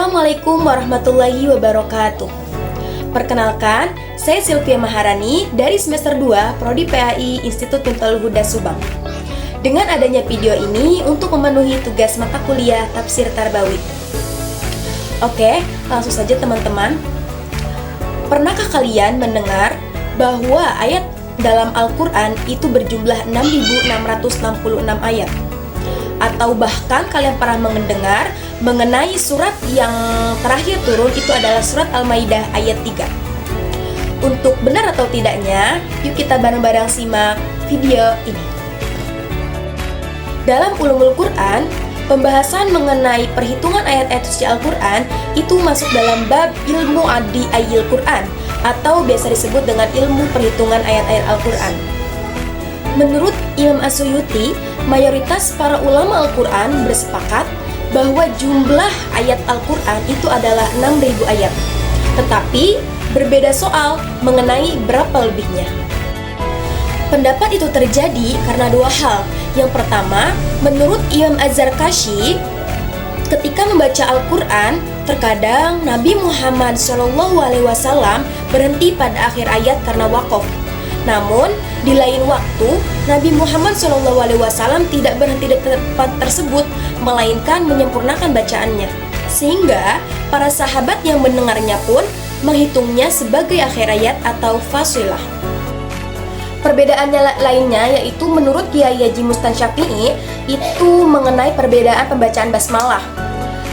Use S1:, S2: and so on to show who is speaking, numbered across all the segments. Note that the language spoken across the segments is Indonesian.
S1: Assalamualaikum warahmatullahi wabarakatuh. Perkenalkan, saya Sylvia Maharani dari semester 2 Prodi PAI Institut Miftahul Huda Subang. Dengan adanya video ini untuk memenuhi tugas mata kuliah Tafsir Tarbawiyah. Oke, langsung saja teman-teman. Pernahkah kalian mendengar bahwa ayat dalam Al-Quran itu berjumlah 6.666 ayat? Atau bahkan kalian pernah mendengar mengenai surat yang terakhir turun itu adalah surat Al-Maidah ayat 3. Untuk benar atau tidaknya, yuk kita bareng-bareng simak video ini. Dalam Ulumul Quran, pembahasan mengenai perhitungan ayat-ayat suci Al-Quran itu masuk dalam bab ilmu adi ayil Quran atau biasa disebut dengan ilmu perhitungan ayat-ayat Al-Quran. Menurut Imam As-Suyuti, mayoritas para ulama Al-Quran bersepakat bahwa jumlah ayat Al-Quran itu adalah 6.000 ayat. Tetapi berbeda soal mengenai berapa lebihnya. Pendapat itu terjadi karena dua hal. Yang pertama, menurut Imam Az-Zarkashi, ketika membaca Al-Quran, terkadang Nabi Muhammad SAW berhenti pada akhir ayat karena waqaf. Namun, di lain waktu, Nabi Muhammad SAW tidak berhenti di tempat tersebut, melainkan menyempurnakan bacaannya. Sehingga, para sahabat yang mendengarnya pun menghitungnya sebagai akhir ayat atau fasilah. Perbedaannya lainnya yaitu menurut Kiai Haji Mustan Syafi'i itu mengenai perbedaan pembacaan basmalah.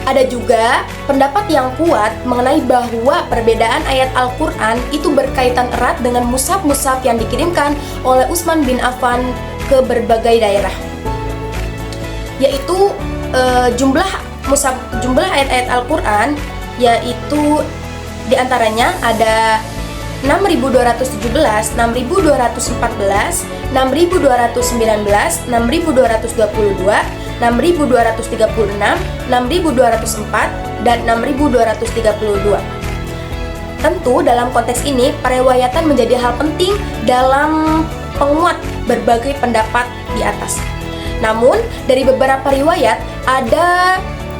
S1: Ada juga pendapat yang kuat mengenai bahwa perbedaan ayat Al-Quran itu berkaitan erat dengan mushaf-mushaf yang dikirimkan oleh Utsman bin Affan ke berbagai daerah. Yaitu jumlah ayat-ayat Al-Quran yaitu diantaranya ada 6.217, 6.214, 6.219, 6.222, 6.236, 6.204, dan 6.232. Tentu dalam konteks ini, periwayatan menjadi hal penting dalam penguat berbagai pendapat di atas. Namun, dari beberapa riwayat, ada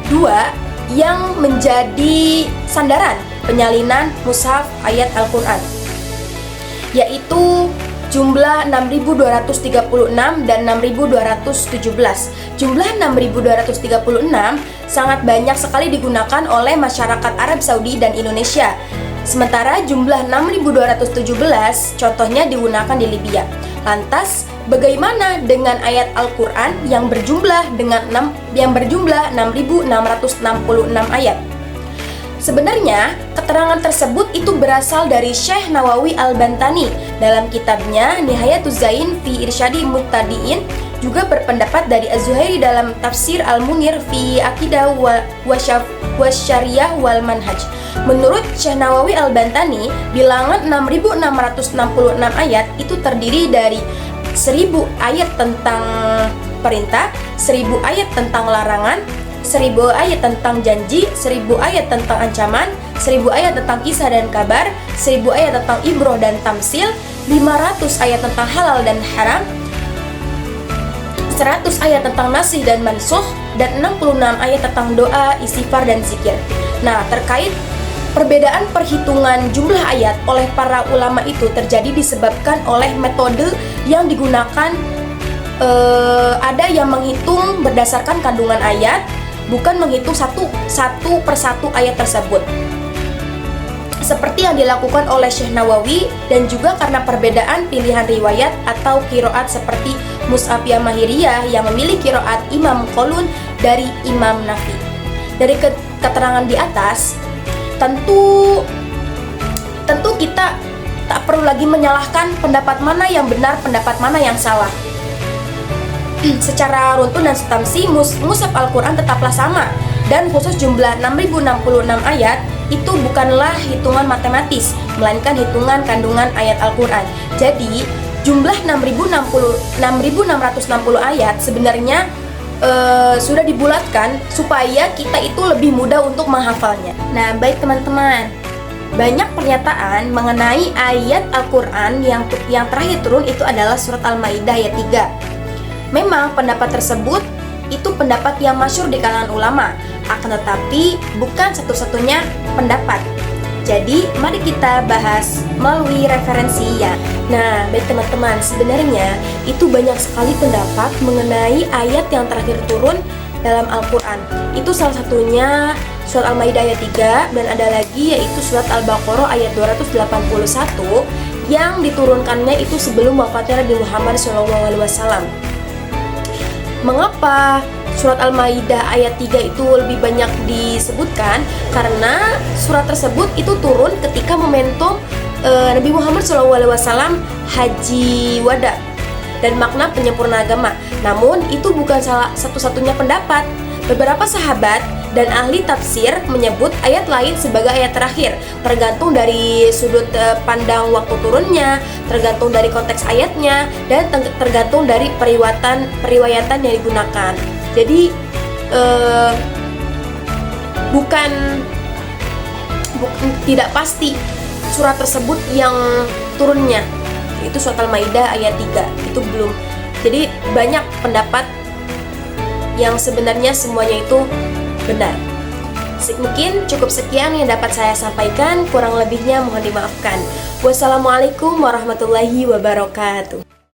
S1: dua yang menjadi sandaran penyalinan mushaf ayat Al-Quran, yaitu jumlah 6.236 dan 6.217. Jumlah 6.236 sangat banyak sekali digunakan oleh masyarakat Arab Saudi dan Indonesia. Sementara jumlah 6.217 contohnya digunakan di Libya. Lantas, bagaimana dengan ayat Al-Quran yang berjumlah 6.666 ayat? Sebenarnya, keterangan tersebut itu berasal dari Syekh Nawawi Al-Bantani dalam kitabnya Nihayatuz Zain fi Irsyadi Muttadiin, juga berpendapat dari Az-Zuhairi dalam tafsir Al-Munir fi Aqidah wa Syariah wal Manhaj. Menurut Syekh Nawawi Al-Bantani, bilangan 6.666 ayat itu terdiri dari 1.000 ayat tentang perintah, 1.000 ayat tentang larangan, 1.000 ayat tentang janji, 1.000 ayat tentang ancaman, 1.000 ayat tentang kisah dan kabar, 1.000 ayat tentang ibroh dan tamsil, 500 ayat tentang halal dan haram, 100 ayat tentang nasih dan mansuh, dan 66 ayat tentang doa, istighfar, dan zikir. Nah, terkait perbedaan perhitungan jumlah ayat oleh para ulama itu terjadi disebabkan oleh metode yang digunakan. Ada yang menghitung berdasarkan kandungan ayat, bukan menghitung satu persatu ayat tersebut, seperti yang dilakukan oleh Syekh Nawawi, dan juga karena perbedaan pilihan riwayat atau qiraat seperti Mushafiyah Mahiriyah yang memilih qiraat Imam Qalun dari Imam Nafi. Dari keterangan di atas, tentu kita tak perlu lagi menyalahkan pendapat mana yang benar, pendapat mana yang salah. Secara runtun dan substansi, mushaf Al-Quran tetaplah sama, dan khusus jumlah 6.066 ayat itu bukanlah hitungan matematis, melainkan hitungan kandungan ayat Al-Quran. Jadi, jumlah 6.660 ayat sebenarnya sudah dibulatkan supaya kita itu lebih mudah untuk menghafalnya. Nah, baik teman-teman, banyak pernyataan mengenai ayat Al-Quran yang terakhir turun itu adalah surat Al-Maidah ayat 3. Memang pendapat tersebut itu pendapat yang masyhur di kalangan ulama. akan tetapi bukan satu-satunya pendapat. Jadi, mari kita bahas melalui referensi ya. Nah, baik teman-teman, sebenarnya itu banyak sekali pendapat mengenai ayat yang terakhir turun dalam Al-Quran. Itu salah satunya surat Al-Maidah ayat 3, dan ada lagi yaitu surat Al-Baqarah ayat 281 yang diturunkannya itu sebelum wafatnya Nabi Muhammad SAW. Mengapa surat Al-Maidah ayat 3 itu lebih banyak disebutkan? Karena surat tersebut itu turun ketika momentum Nabi Muhammad SAW haji wada dan makna penyempurna agama. Namun itu bukan salah satu-satunya pendapat. Beberapa sahabat dan ahli tafsir menyebut ayat lain sebagai ayat terakhir, tergantung dari sudut pandang waktu turunnya, tergantung dari konteks ayatnya, dan tergantung dari periwayatan yang digunakan. Jadi bukan tidak pasti surat tersebut yang turunnya itu surat Al-Maidah ayat 3 itu belum. Jadi banyak pendapat yang sebenarnya semuanya itu benar. Mungkin cukup sekian yang dapat saya sampaikan, kurang lebihnya mohon dimaafkan. Wassalamualaikum warahmatullahi wabarakatuh.